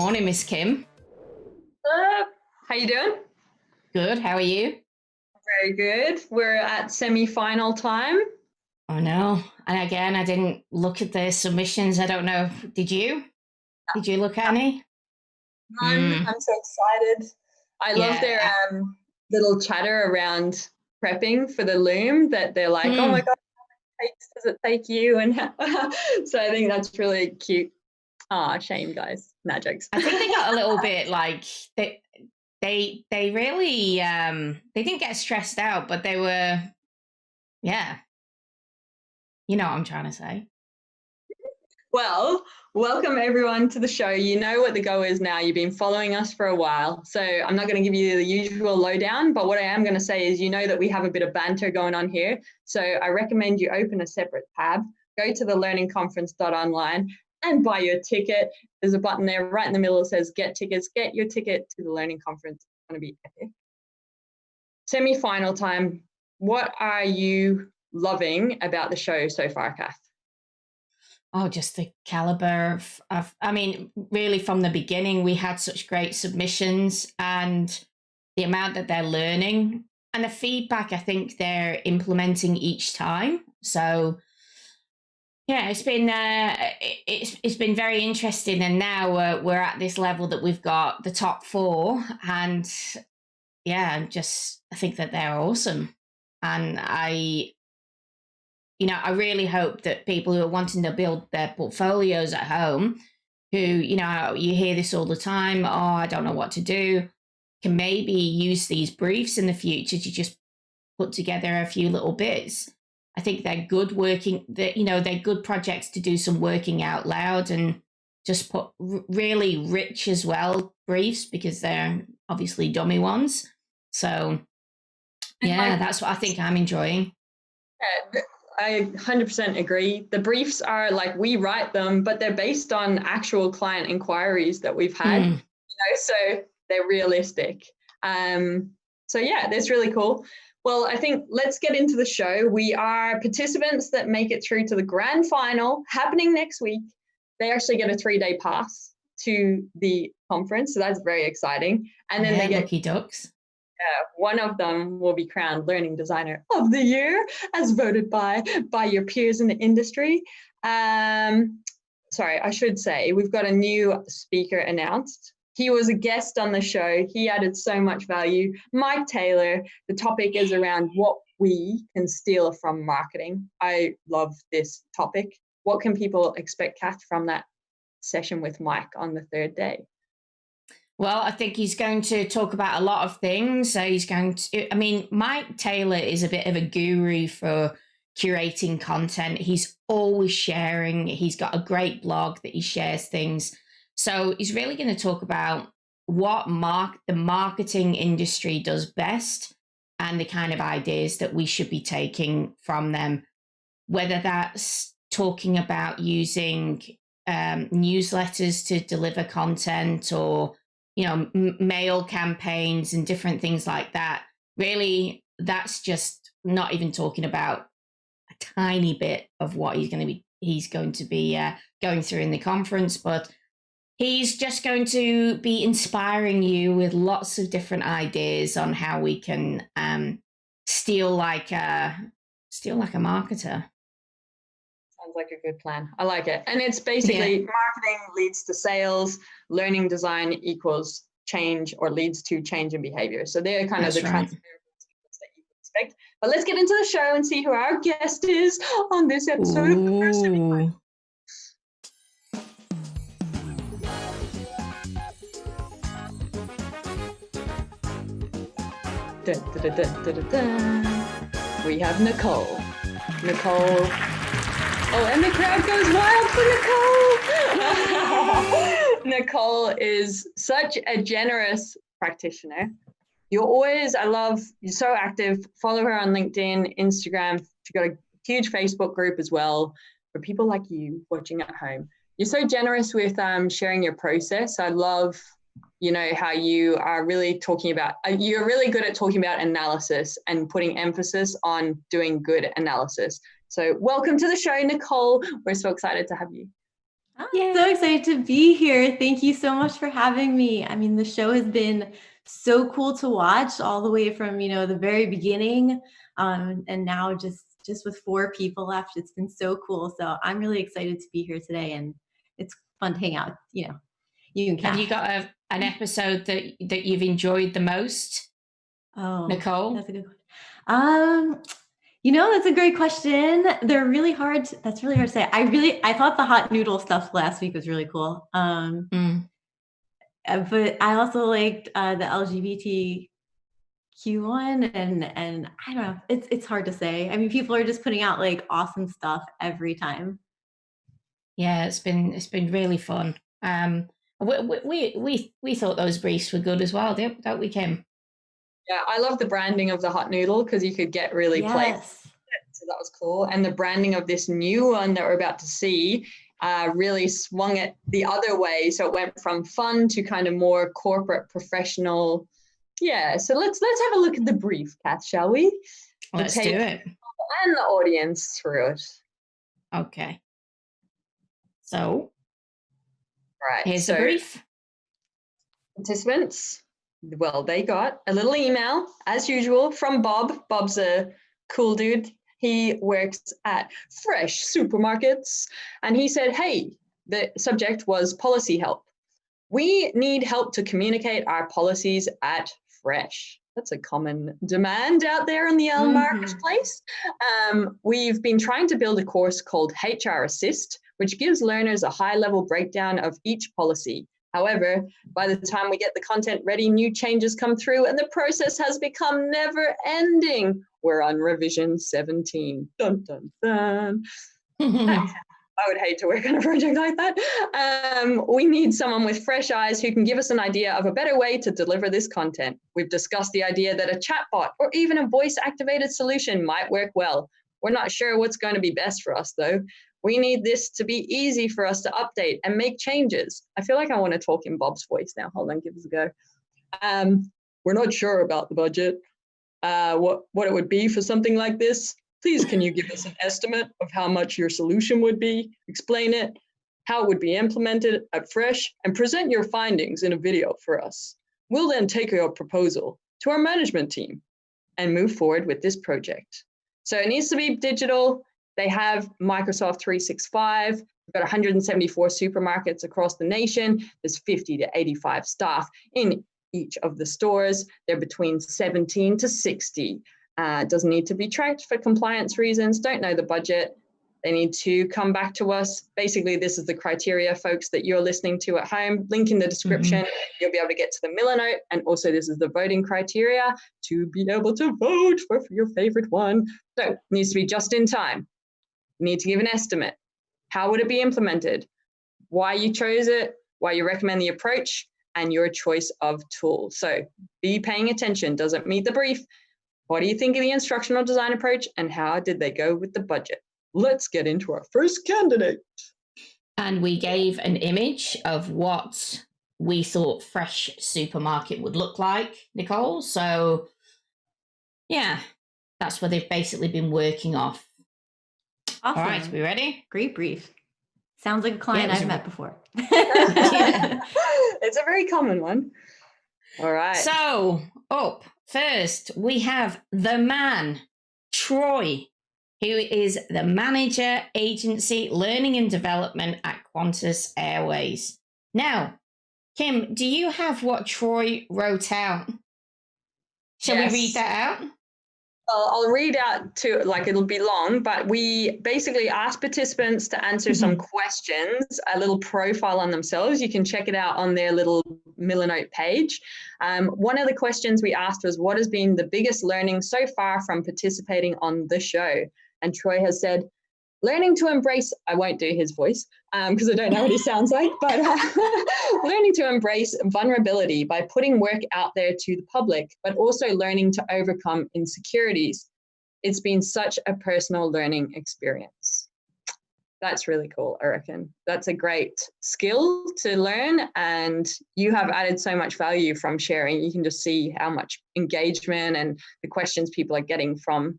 Morning, Miss Kim. How you doing? Good. How are you? Very good. We're at semi-final time. Oh no. And again, I didn't look at the submissions. I don't know. Did you? Did you look at any? I'm so excited. I love their Yeah. little chatter around prepping for the loom that they're like, oh my God, how many takes does it take you? And so I think that's really cute. Shame, guys. Nah, jokes. I think they got a little bit like they really they didn't get stressed out, but they were, yeah. You know what I'm trying to say. Well, welcome everyone to the show. You know what the go is now. You've been following us for a while. So I'm not going to give you the usual lowdown, but what I am going to say is, you know that we have a bit of banter going on here. So I recommend you open a separate tab, go to the learningconference.online and buy your ticket. There's a button there right in the middle that says get tickets. Get your ticket to the Learning Conference. It's going to be epic. Semi-final time. What are you loving about the show so far, Kath? Oh, just the caliber of, I mean, really from the beginning, we had such great submissions and the amount that they're learning and the feedback I think they're implementing each time. So yeah, it's been very interesting. And now we're at this level that we've got the top four and yeah, I think that they're awesome. And I really hope that people who are wanting to build their portfolios at home, who, you hear this all the time, oh, I don't know what to do, can maybe use these briefs in the future to just put together a few little bits. I think they're good they're good projects to do some working out loud and just put really rich as well briefs because they're obviously dummy ones. So yeah, that's what I think I'm enjoying. I 100% agree. The briefs are like we write them, but they're based on actual client inquiries that we've had, so they're realistic. So yeah, that's really cool. Well, I think let's get into the show. We are participants that make it through to the grand final happening next week. They actually get a 3-day pass to the conference, so that's very exciting. And then they get lucky ducks. One of them will be crowned Learning Designer of the Year, as voted by your peers in the industry. Sorry, I should say we've got a new speaker announced. He was a guest on the show. He added so much value. Mike Taylor. The topic is around what we can steal from marketing. I love this topic. What can people expect, Kath, from that session with Mike on the 3rd day? Well, I think he's going to talk about a lot of things. So Mike Taylor is a bit of a guru for curating content. He's always sharing. He's got a great blog that he shares things. So he's really going to talk about what the marketing industry does best and the kind of ideas that we should be taking from them, whether that's talking about using newsletters to deliver content or mail campaigns and different things like that. Really, that's just not even talking about a tiny bit of what he's going to be going through in the conference, but he's just going to be inspiring you with lots of different ideas on how we can steal like a marketer. Sounds like a good plan. I like it. And it's basically marketing leads to sales, learning design equals change or leads to change in behavior. So they're kind of the transferable skills that you can expect. But let's get into the show and see who our guest is on this episode of the first semi-final. Dun, dun, dun, dun, dun, dun. We have Nicole. Oh, and the crowd goes wild for Nicole. Nicole is such a generous practitioner. You're so active. Follow her on LinkedIn, Instagram. She's got a huge Facebook group as well for people like you watching at home. You're so generous with sharing your process. I love, how you are really you're really good at talking about analysis and putting emphasis on doing good analysis. So welcome to the show, Nicole. We're so excited to have you. I'm so excited to be here. Thank you so much for having me. I mean, the show has been so cool to watch all the way from, the very beginning. And now just with 4 people left, it's been so cool. So I'm really excited to be here today, and it's fun to hang out, you and Kath. Have you got an episode that you've enjoyed the most? Oh, Nicole? That's a good question. That's a great question. They're really hard. That's really hard to say. I thought the hot noodle stuff last week was really cool. But I also liked the LGBTQ one, and I don't know. It's hard to say. I mean, people are just putting out like awesome stuff every time. Yeah, it's been really fun. We thought those briefs were good as well, don't we, Kim? Yeah, I love the branding of the hot noodle because you could get really playful. So that was cool. And the branding of this new one that we're about to see really swung it the other way. So it went from fun to kind of more corporate, professional. Yeah, so let's have a look at the brief, Kath, shall we? Let's do it. And the audience through it. Okay. So, right. Here's the brief. Participants, well, they got a little email, as usual, from Bob. Bob's a cool dude. He works at Fresh Supermarkets. And he said, hey, the subject was policy help. We need help to communicate our policies at Fresh. That's a common demand out there in the marketplace. We've been trying to build a course called HR Assist, which gives learners a high-level breakdown of each policy. However, by the time we get the content ready, new changes come through and the process has become never-ending. We're on revision 17. Dun, dun, dun. I would hate to work on a project like that. We need someone with fresh eyes who can give us an idea of a better way to deliver this content. We've discussed the idea that a chatbot or even a voice-activated solution might work well. We're not sure what's going to be best for us, though. We need this to be easy for us to update and make changes. I feel like I want to talk in Bob's voice now. Hold on, give us a go. We're not sure about the budget, what it would be for something like this. Please, can you give us an estimate of how much your solution would be? Explain it, how it would be implemented at Fresh, and present your findings in a video for us. We'll then take your proposal to our management team and move forward with this project. So it needs to be digital. They have Microsoft 365. We've got 174 supermarkets across the nation. There's 50 to 85 staff in each of the stores. They're between 17 to 60. Doesn't need to be tracked for compliance reasons. Don't know the budget. They need to come back to us. Basically, this is the criteria, folks, that you're listening to at home. Link in the description. You'll be able to get to the Miller note. And also, this is the voting criteria to be able to vote for your favorite one. So it needs to be just in time. You need to give an estimate. How would it be implemented? Why you chose it, why you recommend the approach, and your choice of tool. So be paying attention. Does it meet the brief? What do you think of the instructional design approach, and how did they go with the budget? Let's get into our first candidate. And we gave an image of what we thought Fresh Supermarket would look like, Nicole. So, yeah, that's what they've basically been working off. Awesome. All right, we ready? Great brief. Sounds like a client I've met before. It's a very common one. All right. So, up first, we have the man, Troy, who is the manager, agency, learning and development at Qantas Airways. Now, Kim, do you have what Troy wrote out? Shall we read that out? I'll read out to, it'll be long, but we basically asked participants to answer some questions, a little profile on themselves. You can check it out on their little Miller Note page. One of the questions we asked was, what has been the biggest learning so far from participating on the show? And Troy has said, learning to embrace, I won't do his voice because I don't know what he sounds like, but learning to embrace vulnerability by putting work out there to the public, but also learning to overcome insecurities. It's been such a personal learning experience. That's really cool, I reckon. That's a great skill to learn, and you have added so much value from sharing. You can just see how much engagement and the questions people are getting from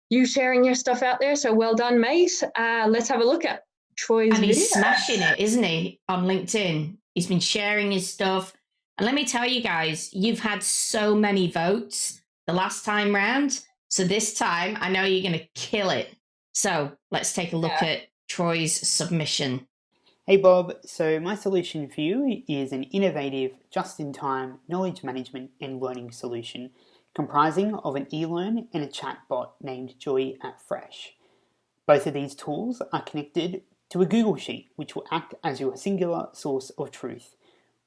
you sharing your stuff out there. So well done, mate. Let's have a look at Troy's And he's video. smashing it, isn't he, on LinkedIn? He's been sharing his stuff. And let me tell you guys, you've had so many votes the last time round. So this time, I know you're going to kill it. So let's take a look at Troy's submission. Hey Bob, so my solution for you is an innovative, just-in-time knowledge management and learning solution comprising of an e-learn and a chatbot named Joy at Fresh. Both of these tools are connected to a Google Sheet, which will act as your singular source of truth,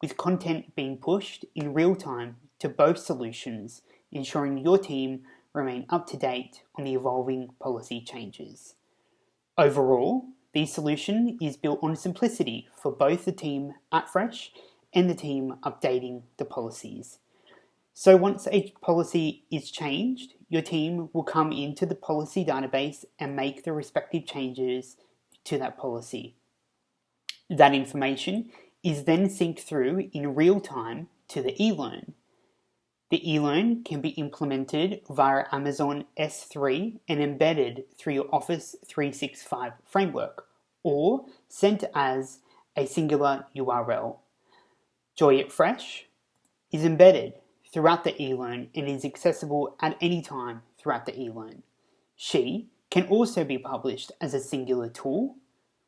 with content being pushed in real time to both solutions, ensuring your team remain up to date on the evolving policy changes. Overall, the solution is built on simplicity for both the team at Fresh and the team updating the policies. So once a policy is changed, your team will come into the policy database and make the respective changes to that policy. That information is then synced through in real time to the e-learn. The e-learn can be implemented via Amazon S3 and embedded through your Office 365 framework, or sent as a singular URL. Joy at Fresh is embedded throughout the e-learn and is accessible at any time throughout the e-learn. She can also be published as a singular tool,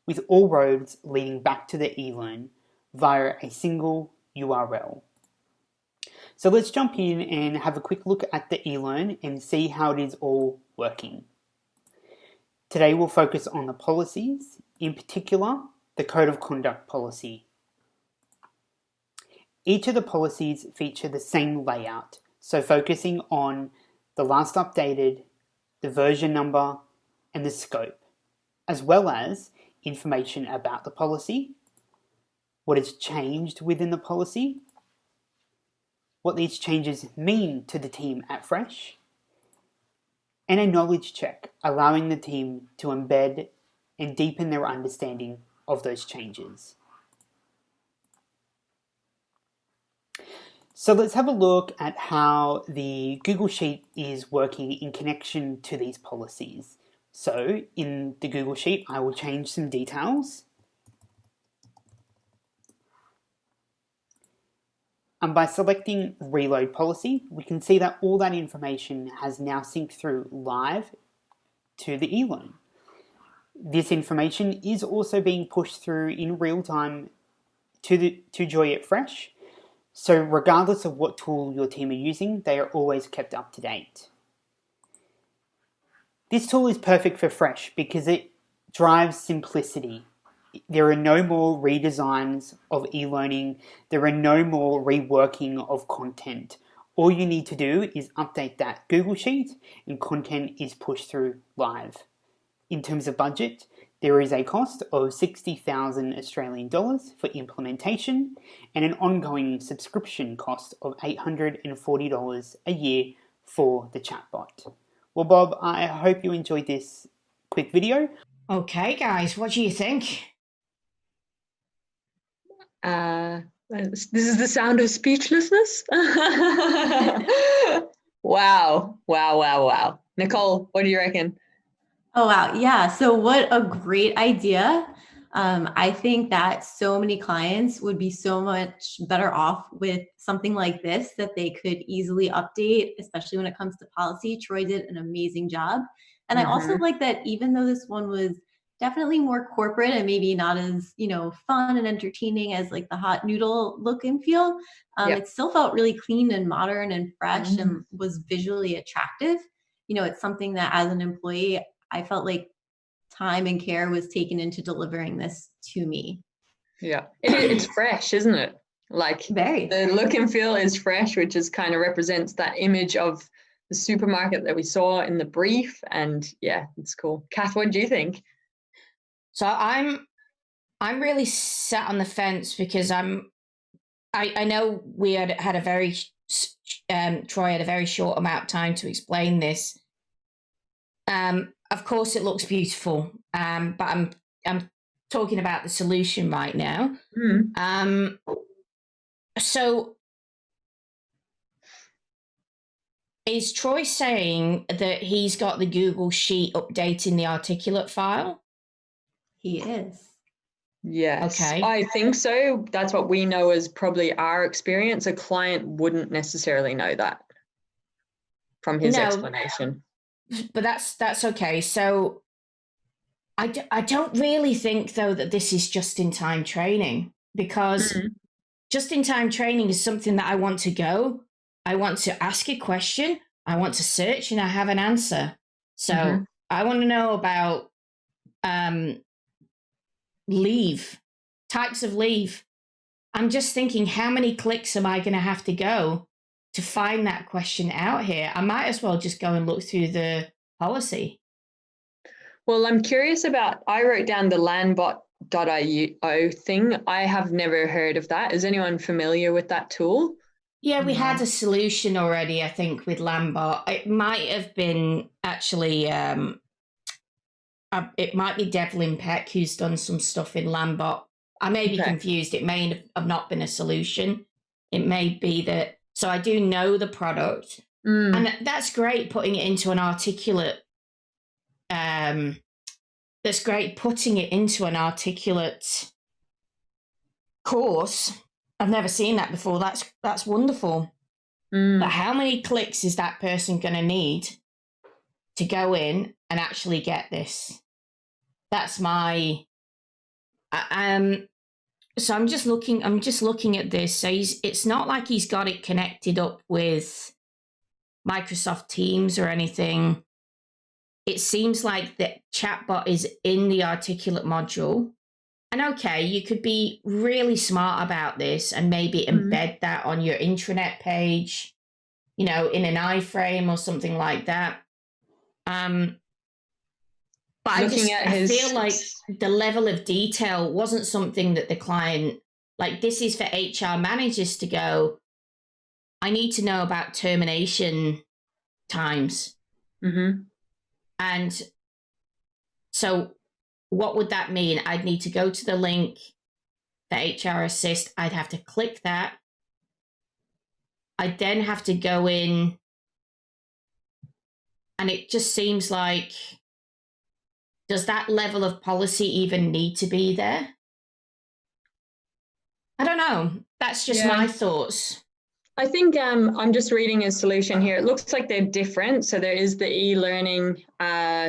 with all roads leading back to the e-learn via a single URL. So let's jump in and have a quick look at the e-learn and see how it is all working. Today we'll focus on the policies, in particular the Code of Conduct policy. Each of the policies feature the same layout, so focusing on the last updated, the version number, and the scope, as well as information about the policy, what has changed within the policy, what these changes mean to the team at Fresh, and a knowledge check, allowing the team to embed and deepen their understanding of those changes. So let's have a look at how the Google Sheet is working in connection to these policies. So in the Google Sheet, I will change some details. And by selecting Reload Policy, we can see that all that information has now synced through live to the e-learn. This information is also being pushed through in real time to Joy at Fresh. So regardless of what tool your team are using, they are always kept up to date. This tool is perfect for Fresh because it drives simplicity. There are no more redesigns of e-learning. There are no more reworking of content. All you need to do is update that Google Sheet and content is pushed through live. In terms of budget, there is a cost of 60,000 Australian dollars for implementation and an ongoing subscription cost of $840 a year for the chatbot. Well, Bob, I hope you enjoyed this quick video. Okay, guys, what do you think? This is the sound of speechlessness. Wow. Nicole, what do you reckon? Oh, wow. Yeah. So what a great idea. I think that so many clients would be so much better off with something like this that they could easily update, especially when it comes to policy. Troy did an amazing job. And I also like that even though this one was definitely more corporate and maybe not as, fun and entertaining as like the hot noodle look and feel, it still felt really clean and modern and fresh and was visually attractive. It's something that as an employee, I felt like time and care was taken into delivering this to me. Yeah, it's fresh, isn't it? Like Very. The look and feel is fresh, which is kind of represents that image of the supermarket that we saw in the brief. And yeah, it's cool. Kath, what do you think? So I'm really sat on the fence because I know we had a very Troy had a very short amount of time to explain this. Of course, it looks beautiful, but I'm talking about the solution right now. So, is Troy saying that he's got the Google Sheet updating the articulate file? He is. Yes, Okay. I think so. That's what we know as probably our experience. A client wouldn't necessarily know that from his No, explanation. but that's okay. So I don't really think, though, that this is just-in-time training, because just-in-time training is something that I want to go. I want to ask a question. I want to search and I have an answer. So I want to know about leave, types of leave. I'm just thinking, how many clicks am I going to have to go to find that question out here? I might as well just go and look through the policy. Well, I'm curious about, I wrote down the landbot.io thing. I have never heard of that. Is anyone familiar with that tool? Yeah, we had a solution already, I think, with Lambot. It might have been actually, it might be Devlin Peck who's done some stuff in Lambot. I may be confused. It may have not been a solution. It may be that, so I do know the product. And that's great, putting it into an articulate, that's great putting it into an articulate course. I've never seen that before. That's wonderful. But how many clicks is that person going to need to go in and actually get this? That's my so I'm just looking at this. So it's not like he's got it connected up with Microsoft Teams or anything. It seems like the chatbot is in the articulate module. And okay, you could be really smart about this and maybe embed that on your intranet page, in an iframe or something like that. But I feel like the level of detail wasn't something that the client, like, this is for HR managers to go, I need to know about termination times. And so what would that mean? I'd need to go to the link, the HR Assist. I'd have to click that. I'd then have to go in. And it just seems like, does that level of policy even need to be there? I don't know. That's just my thoughts. I think I'm just reading a solution here. It looks like they're different. So there is the e-learning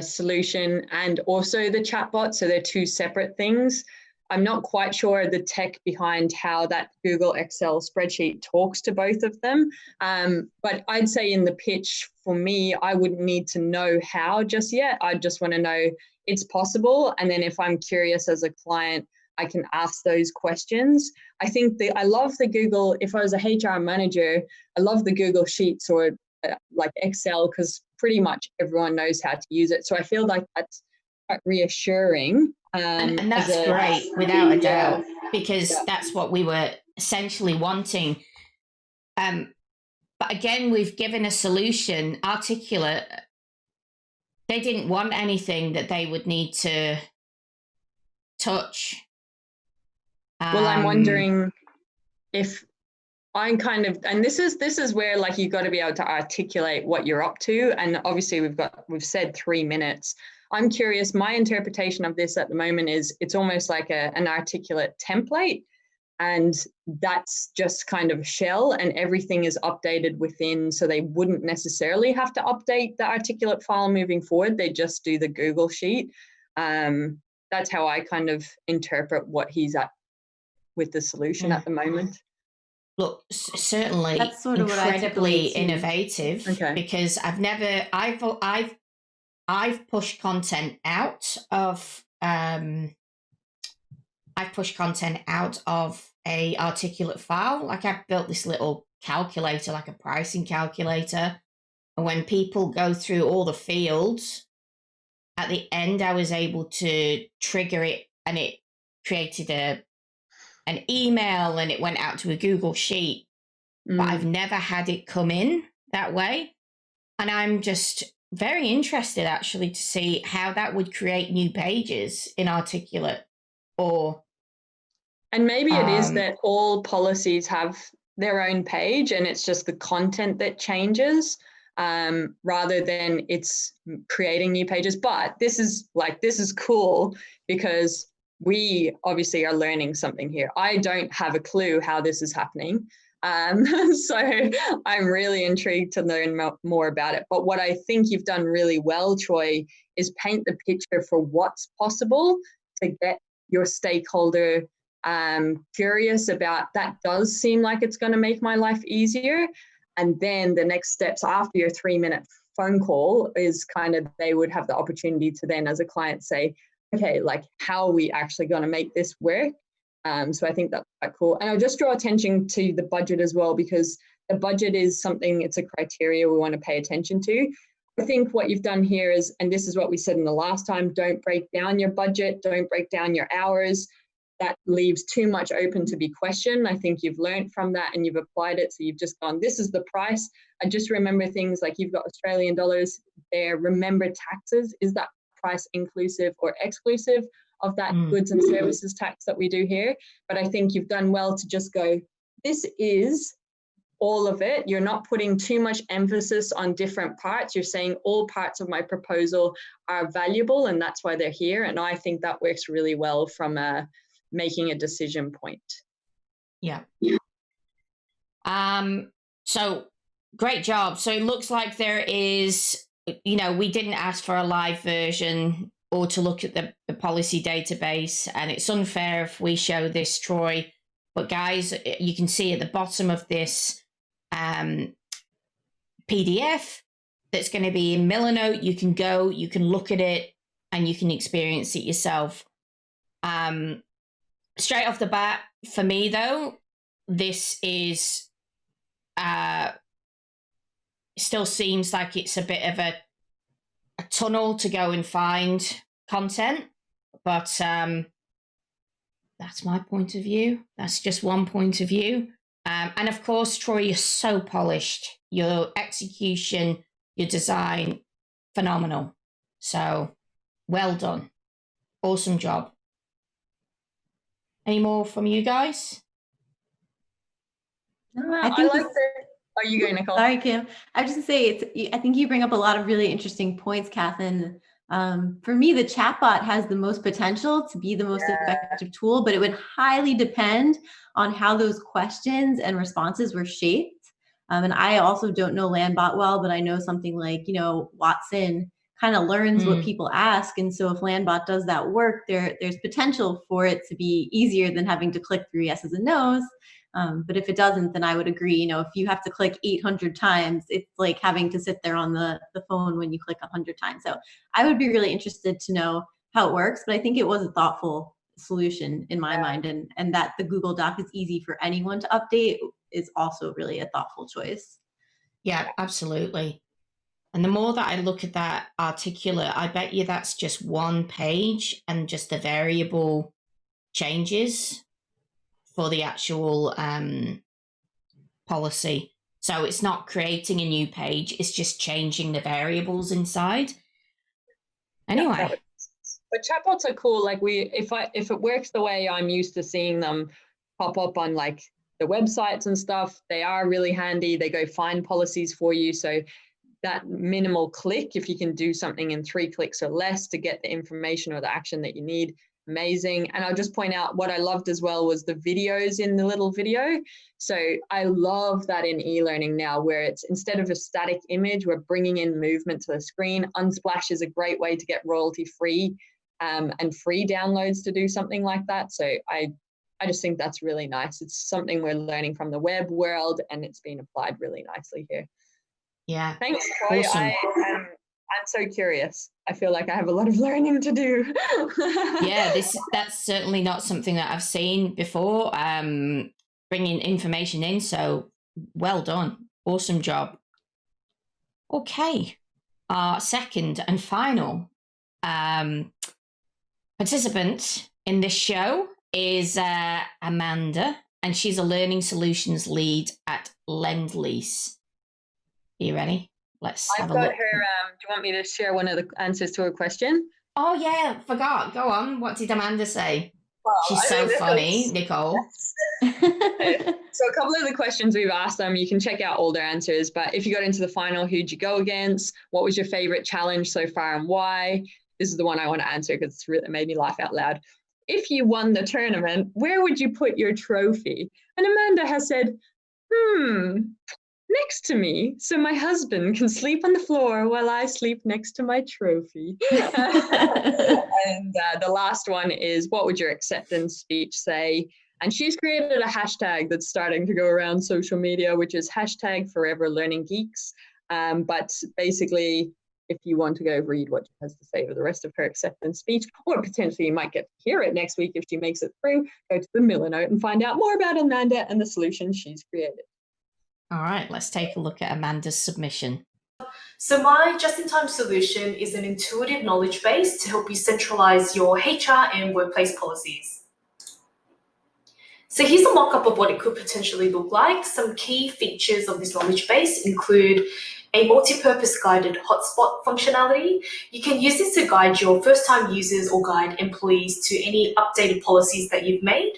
solution and also the chatbot. So they're two separate things. I'm not quite sure the tech behind how that Google Excel spreadsheet talks to both of them. But I'd say in the pitch, for me, I wouldn't need to know how just yet. I just want to know it's possible. And then if I'm curious as a client, I can ask those questions. I think I love the Google, if I was a HR manager, I love the Google Sheets or like Excel, because pretty much everyone knows how to use it. So I feel like that's quite reassuring. And that's great, without a doubt, because that's what we were essentially wanting. But again, we've given a solution, articulate. They didn't want anything that they would need to touch. Well, I'm wondering if I'm kind of, and this is where, like, you've got to be able to articulate what you're up to. And obviously we've said 3 minutes. I'm curious, my interpretation of this at the moment is it's almost like an articulate template, and that's just kind of a shell, and everything is updated within, so they wouldn't necessarily have to update the articulate file moving forward. They just do the Google Sheet. That's how I kind of interpret what he's at with the solution at the moment. Look, certainly That's sort of incredibly innovative, because I've pushed content out of a articulate file. Like, I've built this little calculator, like a pricing calculator, and when people go through all the fields at the end, I was able to trigger it, and it created an email, and it went out to a Google Sheet. But I've never had it come in that way, and I'm just very interested actually to see how that would create new pages in articulate. And maybe it is that all policies have their own page, and it's just the content that changes, rather than it's creating new pages. But this is cool, because we obviously are learning something here. I don't have a clue how this is happening. So I'm really intrigued to learn more about it. But what I think you've done really well, Troy, is paint the picture for what's possible to get your stakeholder curious about. That does seem like it's going to make my life easier. And then the next steps after your 3-minute phone call is kind of, they would have the opportunity to then, as a client, say, okay, like, how are we actually going to make this work? So I think that's quite cool. And I'll just draw attention to the budget as well, because the budget is something, it's a criteria we want to pay attention to. I think what you've done here is, and this is what we said in the last time, don't break down your budget, don't break down your hours. That leaves too much open to be questioned. I think you've learned from that and you've applied it. So you've just gone, this is the price. I just remember things like, you've got Australian dollars there. Remember taxes. Is that price inclusive or exclusive of that goods and services tax that we do here? But I think you've done well to just go, this is all of it. You're not putting too much emphasis on different parts. You're saying all parts of my proposal are valuable and that's why they're here. And I think that works really well from making a decision point. Yeah. So great job. So it looks like there is, you know, we didn't ask for a live version or to look at the policy database, and it's unfair if we show this, Troy. But guys, you can see at the bottom of this PDF that's going to be in Milanote. You can go, you can look at it, and you can experience it yourself. Straight off the bat, for me though, this is still seems like it's a bit of a tunnel to go and find content, but that's my point of view. That's just one point of view. And of course, Troy, you're so polished. Your execution, your design, phenomenal. So well done. Awesome job. Any more from you guys? No, I like the... Oh, you go, Nicole. Sorry, Kim. I was just going to say, I think you bring up a lot of really interesting points, Catherine. For me, the chatbot has the most potential to be the most effective tool, but it would highly depend on how those questions and responses were shaped. And I also don't know Landbot well, but I know something like, you know, Watson kind of learns what people ask. And so if Landbot does that work, there's potential for it to be easier than having to click through yeses and nos. But if it doesn't, then I would agree, you know, if you have to click 800 times, it's like having to sit there on the phone when you click 100 times. So I would be really interested to know how it works, but I think it was a thoughtful solution in my mind, and that the Google Doc is easy for anyone to update is also really a thoughtful choice. Yeah, absolutely. And the more that I look at that articulate, I bet you that's just one page and just the variable changes for the actual policy. So it's not creating a new page, it's just changing the variables inside. Anyway. But chatbots are cool. Like if it works the way I'm used to seeing them pop up on like the websites and stuff, they are really handy. They go find policies for you. So that minimal click, if you can do something in 3 clicks or less to get the information or the action that you need, amazing. And I'll just point out what I loved as well was the videos in the little video. So I love that in e-learning now, where it's instead of a static image, we're bringing in movement to the screen. Unsplash is a great way to get royalty free and free downloads to do something like that. So I just think that's really nice. It's something we're learning from the web world, and it's been applied really nicely here. Yeah. Thanks, Troy. Awesome. I'm so curious. I feel like I have a lot of learning to do. Yeah, that's certainly not something that I've seen before. Bringing information in, so well done. Awesome job. Okay. Our second and final participant in this show is Amanda, and she's a learning solutions lead at Lend-Lease. Are you ready? Let's have a look. I've got her. Do you want me to share one of the answers to her question? Oh, yeah, forgot. Go on. What did Amanda say? Well, She's so funny, Nicole. So a couple of the questions we've asked them, you can check out all their answers, but if you got into the final, who'd you go against? What was your favorite challenge so far and why? This is the one I want to answer because it made me laugh out loud. if you won the tournament, where would you put your trophy? And Amanda has said, next to me, so my husband can sleep on the floor while I sleep next to my trophy. And the last one is, what would your acceptance speech say? And she's created a hashtag that's starting to go around social media, which is hashtag Forever Learning Geeks. But basically, if you want to go read what she has to say for the rest of her acceptance speech, or potentially you might get to hear it next week if she makes it through, go to the Miller Note and find out more about Amanda and the solutions she's created. All right, let's take a look at Amanda's submission. So my just-in-time solution is an intuitive knowledge base to help you centralize your HR and workplace policies. So here's a mock-up of what it could potentially look like. Some key features of this knowledge base include a multi-purpose guided hotspot functionality. You can use this to guide your first-time users or guide employees to any updated policies that you've made.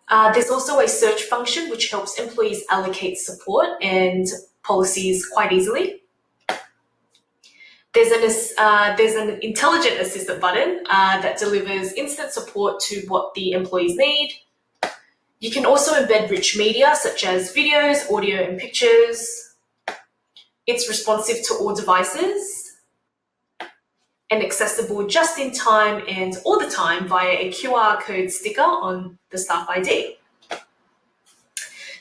There's also a search function which helps employees allocate support and policies quite easily. There's an intelligent assistant button that delivers instant support to what the employees need. You can also embed rich media such as videos, audio, and pictures. It's responsive to all devices and accessible just in time and all the time via a QR code sticker on the staff ID.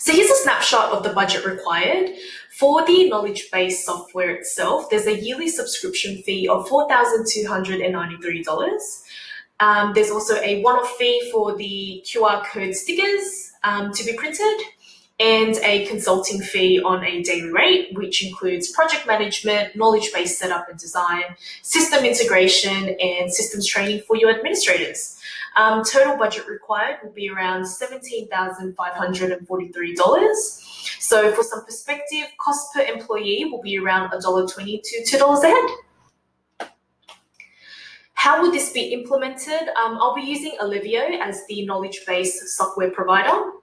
So here's a snapshot of the budget required. For the knowledge-based software itself, there's a yearly subscription fee of $4,293. There's also a one-off fee for the QR code stickers to be printed, and a consulting fee on a daily rate, which includes project management, knowledge-based setup and design, system integration, and systems training for your administrators. Total budget required will be around $17,543. So for some perspective, cost per employee will be around $1.20 to $2 a head. How will this be implemented? I'll be using Alivio as the knowledge-based software provider.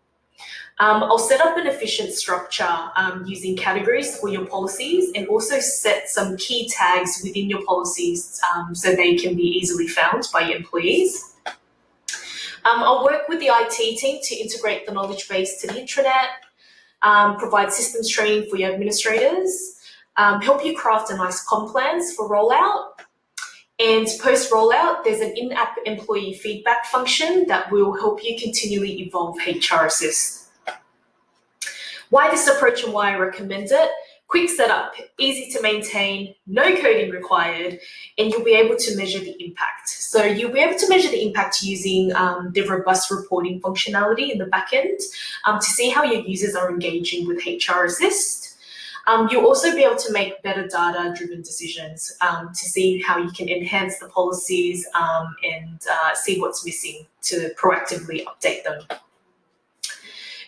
I'll set up an efficient structure using categories for your policies, and also set some key tags within your policies so they can be easily found by your employees. I'll work with the IT team to integrate the knowledge base to the intranet, provide systems training for your administrators, help you craft a nice comm plans for rollout. And post-rollout, there's an in-app employee feedback function that will help you continually evolve HR Assist. Why this approach and why I recommend it? Quick setup, easy to maintain, no coding required, and you'll be able to measure the impact. So you'll be able to measure the impact using the robust reporting functionality in the backend to see how your users are engaging with HR Assist. You'll also be able to make better data-driven decisions to see how you can enhance the policies and see what's missing to proactively update them.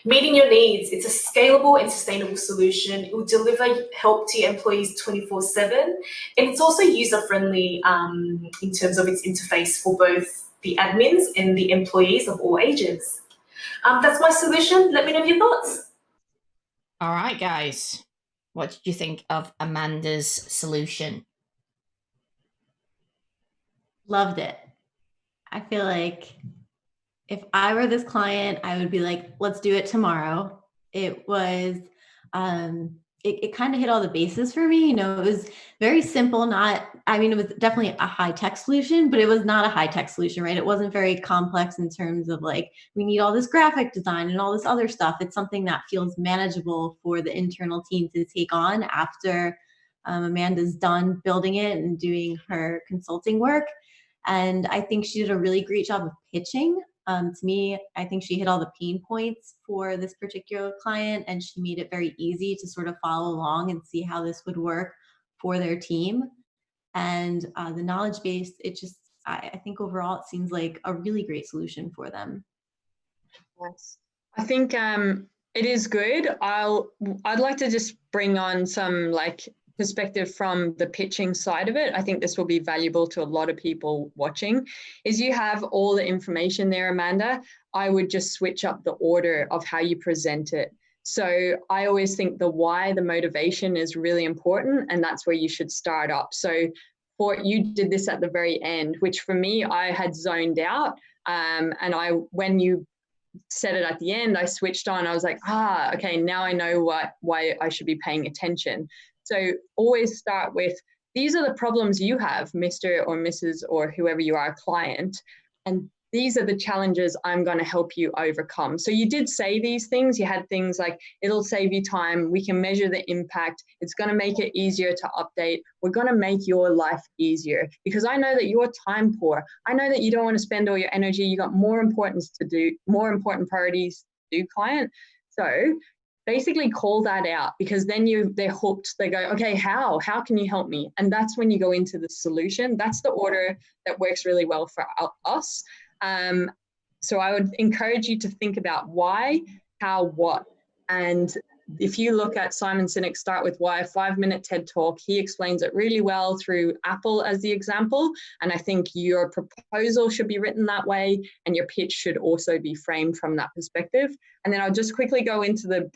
Meeting your needs, it's a scalable and sustainable solution. It will deliver help to your employees 24/7, and it's also user-friendly in terms of its interface for both the admins and the employees of all ages. That's my solution. Let me know your thoughts. All right, guys. What did you think of Amanda's solution? Loved it. I feel like if I were this client, I would be like, let's do it tomorrow. It was, it kind of hit all the bases for me. You know, it was very simple, it was definitely a high-tech solution, but it was not a high-tech solution, right? It wasn't very complex in terms of like, we need all this graphic design and all this other stuff. It's something that feels manageable for the internal team to take on after Amanda's done building it and doing her consulting work. And I think she did a really great job of pitching. To me, I think she hit all the pain points for this particular client, and she made it very easy to sort of follow along and see how this would work for their team. And the knowledge base, I think overall it seems like a really great solution for them. Yes. I think it is good. I'd like to just bring on some perspective from the pitching side of it. I think this will be valuable to a lot of people watching. Is you have all the information there, Amanda. I would just switch up the order of how you present it. So I always think the why, the motivation is really important, and that's where you should start up. So you did this at the very end, which for me, I had zoned out. And when you said it at the end, I switched on. I was like, okay, now I know why I should be paying attention. So always start with, these are the problems you have, Mr. or Mrs. or whoever you are, client, and these are the challenges I'm going to help you overcome. So you did say these things. You had things like, it'll save you time. We can measure the impact. It's going to make it easier to update. We're going to make your life easier, because I know that you're time poor. I know that you don't want to spend all your energy. You got more important priorities to do, client. So basically call that out, because then they're hooked. They go, okay, how can you help me? And that's when you go into the solution. That's the order that works really well for us. So I would encourage you to think about why, how, what. And if you look at Simon Sinek's Start With Why, a 5-minute TED Talk, he explains it really well through Apple as the example. And I think your proposal should be written that way, and your pitch should also be framed from that perspective. And then I'll just quickly go into the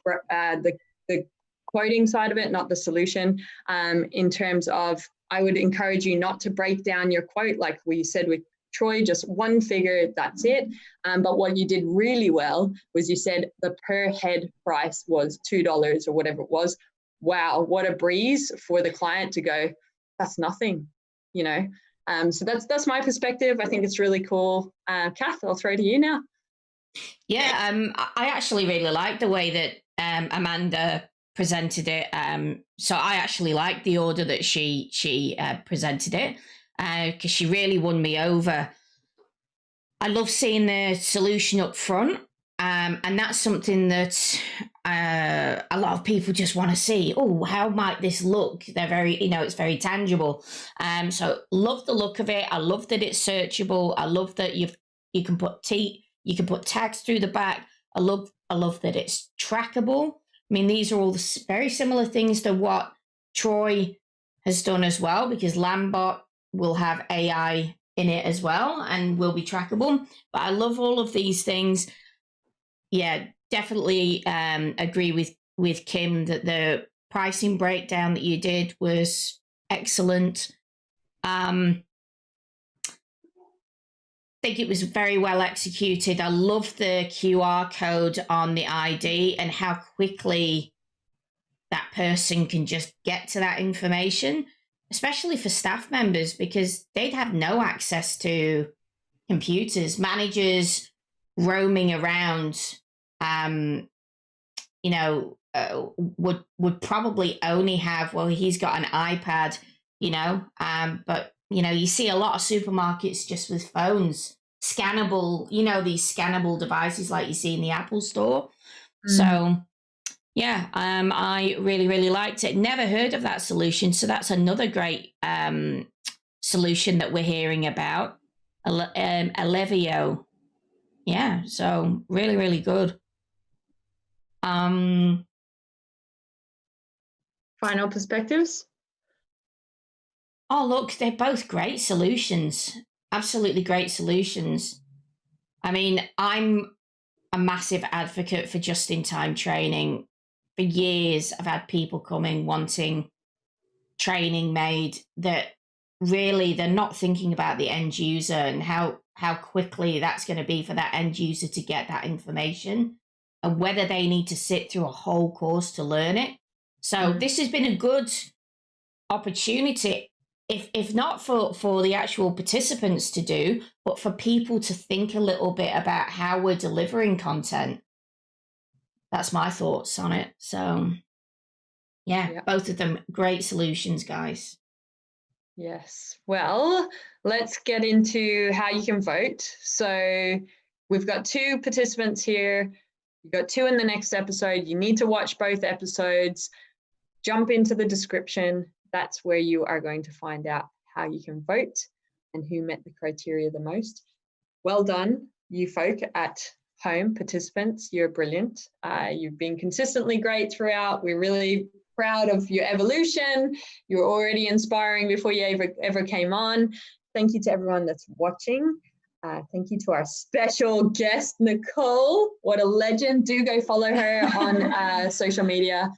quoting side of it, not the solution, in terms of, I would encourage you not to break down your quote like we said with Troy, just one figure, that's it. But what you did really well was you said the per head price was $2 or whatever it was. Wow, what a breeze for the client to go, that's nothing, you know. So that's my perspective. I think it's really cool. Kath, I'll throw to you now. Yeah, I actually really like the way that Amanda presented it. So I actually like the order that she presented it, because she really won me over. I love seeing the solution up front, and that's something that a lot of people just want to see. Oh, how might this look? They're very, it's very tangible. So love the look of it. I love that it's searchable. I love that you can put tags through the back. I love that it's trackable. I mean, these are all very similar things to what Troy has done as well, because Lambot will have AI in it as well and will be trackable. But I love all of these things. Yeah, definitely agree with Kim that the pricing breakdown that you did was excellent. I think it was very well executed. I love the QR code on the ID and how quickly that person can just get to that information, especially for staff members, because they'd have no access to computers. Managers roaming around, would probably only have, well, he's got an iPad, but you see a lot of supermarkets just with phones, scannable, these scannable devices like you see in the Apple store. So yeah, I really, really liked it. Never heard of that solution. So that's another great solution that we're hearing about. Alevio. Yeah, so really, really good. Final perspectives? Oh, look, they're both great solutions. Absolutely great solutions. I mean, I'm a massive advocate for just-in-time training. For years, I've had people coming wanting training made that really they're not thinking about the end user and how quickly that's going to be for that end user to get that information and whether they need to sit through a whole course to learn it. So this has been a good opportunity, if not for the actual participants to do, but for people to think a little bit about how we're delivering content. That's my thoughts on it. So yeah, both of them great solutions, guys. Yes. Well, let's get into how you can vote. So we've got 2 participants here. You've got 2 in the next episode. You need to watch both episodes. Jump into the description. That's where you are going to find out how you can vote and who met the criteria the most. Well done, you folk at home, participants. You're brilliant. You've been consistently great throughout. We're really proud of your evolution. You're already inspiring before you ever came on. Thank you to everyone that's watching. Thank you to our special guest, Nicole. What a legend. Do go follow her on social media.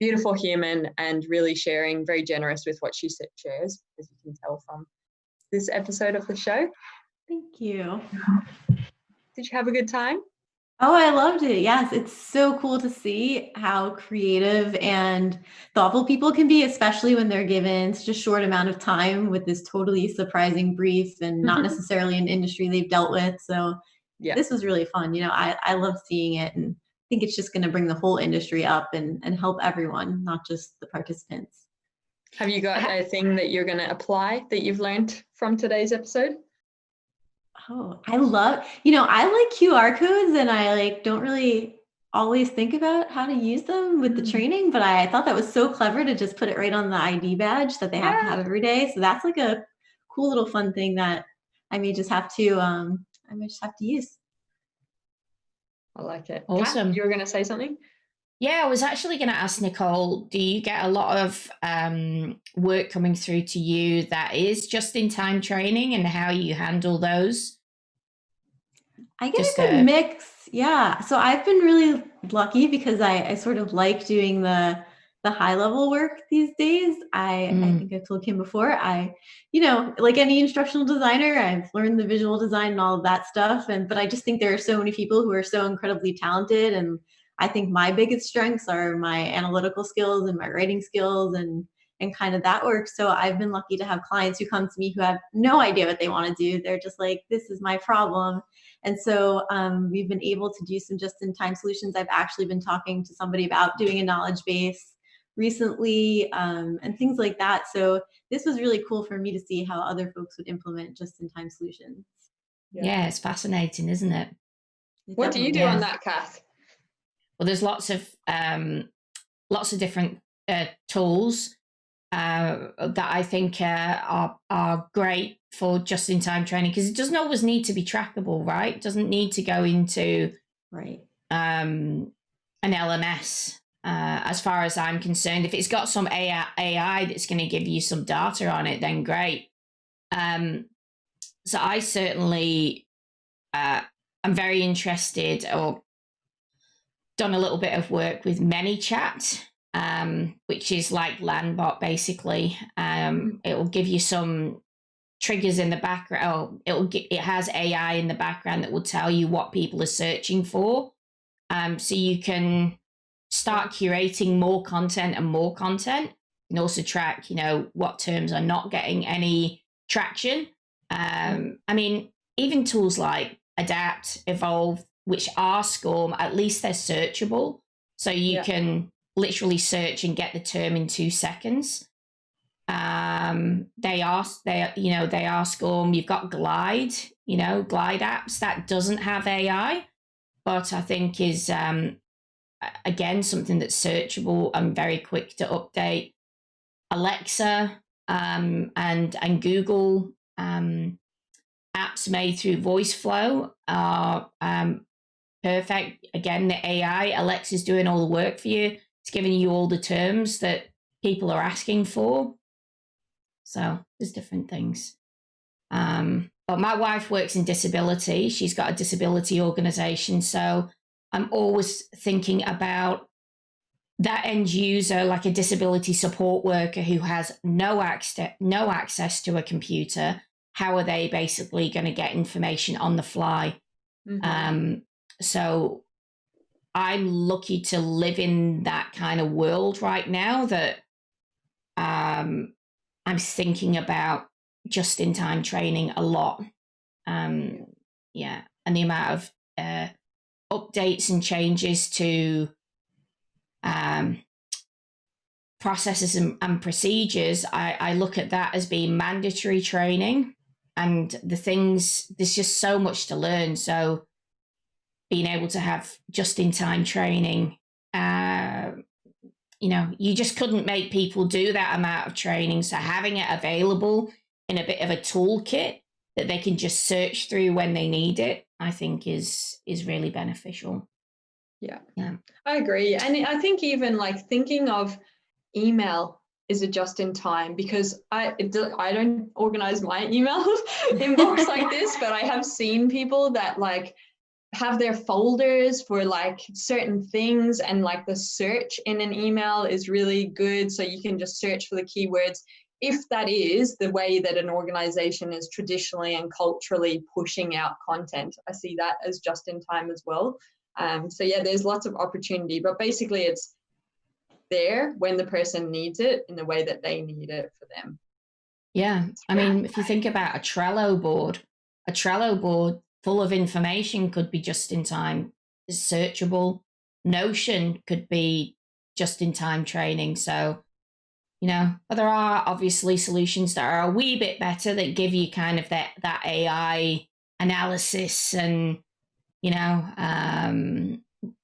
beautiful human and really sharing, very generous with what she shares, as you can tell from this episode of the show. Thank you. Did you have a good time? Oh, I loved it. Yes, it's so cool to see how creative and thoughtful people can be, especially when they're given such a short amount of time with this totally surprising brief and not necessarily an industry they've dealt with. So Yeah. this was really fun. You know, I love seeing it, and I think it's just going to bring the whole industry up and help everyone, not just the participants. Have you got a thing that you're going to apply that you've learned from today's episode? Oh, I like QR codes, and I don't really always think about how to use them with the training, but I thought that was so clever to just put it right on the ID badge that they have to have every day. So that's like a cool little fun thing that I may just have to use. I like it. Awesome. Kat, you were going to say something? Yeah, I was actually going to ask Nicole, do you get a lot of work coming through to you that is just-in-time training, and how you handle those? I get a good mix. Yeah. So I've been really lucky because I sort of like doing the high level work these days. I think I've told Kim before, like any instructional designer, I've learned the visual design and all of that stuff. But I just think there are so many people who are so incredibly talented. And I think my biggest strengths are my analytical skills and my writing skills and kind of that work. So I've been lucky to have clients who come to me who have no idea what they want to do. They're just like, this is my problem. And so we've been able to do some just-in-time solutions. I've actually been talking to somebody about doing a knowledge base recently and things like that. So this was really cool for me to see how other folks would implement just-in-time solutions. Yeah, it's fascinating, isn't it? What do you do on that, Kath? Well, there's lots of different tools that I think are great for just-in-time training, because it doesn't always need to be trackable, right? It doesn't need to go into an LMS. As far as I'm concerned, if it's got some AI that's going to give you some data on it, then great. So I certainly I'm very interested, or done a little bit of work with ManyChat, which is like Landbot basically. It will give you some triggers in the background. It has AI in the background that will tell you what people are searching for. So you can start curating more content and more content, and also track, what terms are not getting any traction. I mean, even tools like Adapt, Evolve, which are SCORM, at least they're searchable. So you can literally search and get the term in 2 seconds. They are SCORM. You've got Glide, Glide apps that doesn't have AI, but I think is, again, something that's searchable and very quick to update. Alexa and Google apps made through VoiceFlow are perfect. Again, the AI, Alexa's doing all the work for you. It's giving you all the terms that people are asking for. So there's different things. But my wife works in disability. She's got a disability organization. So I'm always thinking about that end user, like a disability support worker who has no access to a computer. How are they basically going to get information on the fly? So I'm lucky to live in that kind of world right now, that I'm thinking about just-in-time training a lot. And the amount of updates and changes to processes and procedures, I look at that as being mandatory training. And there's just so much to learn. So being able to have just-in-time training, you just couldn't make people do that amount of training. So having it available in a bit of a toolkit that they can just search through when they need it, I think is really beneficial. Yeah, I agree. And I think even thinking of email is a just-in-time, because I don't organize my email inbox like this, but I have seen people that have their folders for like certain things, and like the search in an email is really good. So you can just search for the keywords if that is the way that an organization is traditionally and culturally pushing out content. I see that as just in time as well. So yeah, there's lots of opportunity, but basically it's there when the person needs it in the way that they need it for them. Yeah. I mean, if you think about a Trello board full of information could be just in time, searchable. Notion could be just in time training. So, but there are obviously solutions that are a wee bit better that give you kind of that AI analysis, and,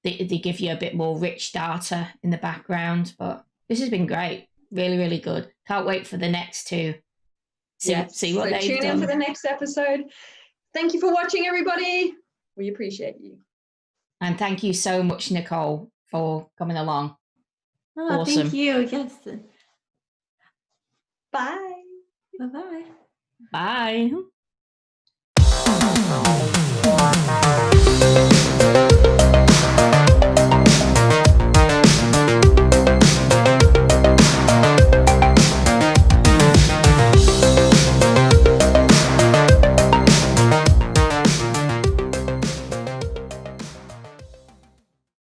they give you a bit more rich data in the background. But this has been great. Really, really good. Can't wait for the next two. See what they've tune done. in for the next episode. Thank you for watching, everybody. We appreciate you. And thank you so much, Nicole, for coming along. Oh, awesome. Thank you. Yes. Bye. Bye-bye. Bye.